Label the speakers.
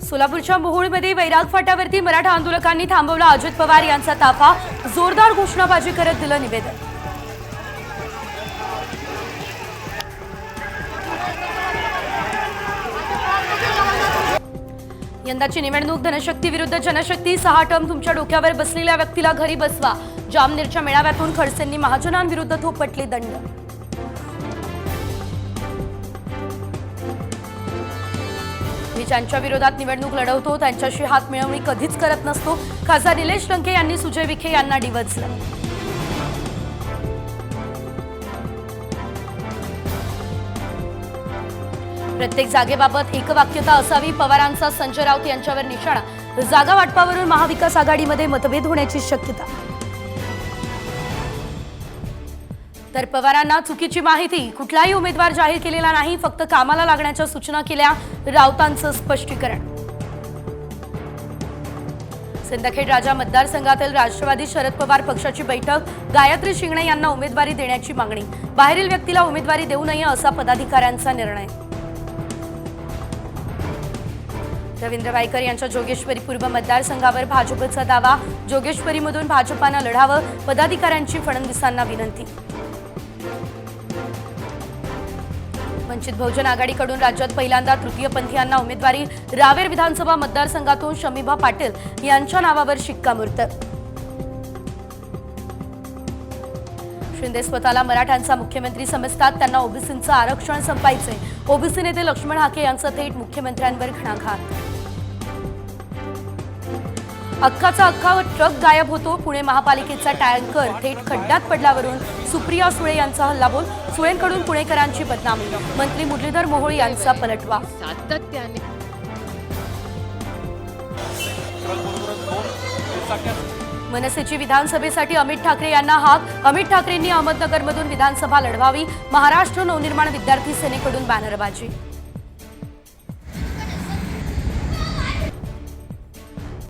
Speaker 1: सोलापूरच्या मोहोळमध्ये वैराग फाट्यावरती मराठा आंदोलकांनी थांबवला अजित पवार यांचा ताफा। जोरदार घोषणाबाजी करत दिलं निवेदन। यंदाची निवडणूक धनशक्ती विरुद्ध जनशक्ती। 6 टर्म तुमच्या डोक्यावर बसलेल्या व्यक्तीला घरी बसवा। जामनेरच्या मेळाव्यातून खडसेंनी महाजनांविरुद्ध थोपटले दंड। मी ज्यांच्या विरोधात निवडणूक लढवतो त्यांच्याशी हात मिळवणी कधीच करत नसतो। खासदार निलेश लंके यांनी सुजय विखे यांना डिवचलं। प्रत्येक जागेबाबत एकवाक्यता असावी। पवारांचा संजय राऊत यांच्यावर निशाणा। जागा वाटपावरून महाविकास आघाडीमध्ये मतभेद होण्याची शक्यता। तर पवारांना चुकीची माहिती। कुठलाही उमेदवार जाहीर केलेला नाही, फक्त कामाला लागण्याच्या सूचना केल्या। राऊतांचं स्पष्टीकरण। सिंदखेड राजा मतदारसंघातील राष्ट्रवादी शरद पवार पक्षाची बैठक। गायत्री शिंगणे यांना उमेदवारी देण्याची मागणी। बाहेरील व्यक्तीला उमेदवारी देऊ नये असा पदाधिकाऱ्यांचा निर्णय। रवींद्र वायकर यांच्या जोगेश्वरी पूर्व मतदारसंघावर भाजपचा दावा। जोगेश्वरीमधून भाजपानं लढावं, पदाधिकाऱ्यांची फडणवीसांना विनंती। वंचित बहुजन आघाडीकडून राज्यात पहिल्यांदा तृतीयपंथीयांना उमेदवारी। रावेर विधानसभा मतदारसंघातून शमीभा पाटील यांच्या नावावर शिक्कामोर्तब। शिंदे स्वतःला मराठ्यांचा मुख्यमंत्री समजतात, त्यांना ओबीसींचं आरक्षण संपायचंय। ओबीसी नेते लक्ष्मण हाके यांचा थेट मुख्यमंत्र्यांवर घणाघात। अख्खाचा अख्खा ट्रक गायब होतो। पुणे महापालिकेचा टँकर थेट खड्ड्यात पडल्यावरून सुप्रिया सुळे यांचा हल्लाबोल। सुळेंकडून पुणेकरांची बदनामी। मंत्री मुरलीधर मोहोळ यांचा पलटवार। मनसेची विधानसभेसाठी अमित ठाकरे यांना हाक। अमित ठाकरेंनी अहमदनगरमधून विधानसभा लढवावी। महाराष्ट्र नवनिर्माण विद्यार्थी सेनेकडून बॅनरबाजी।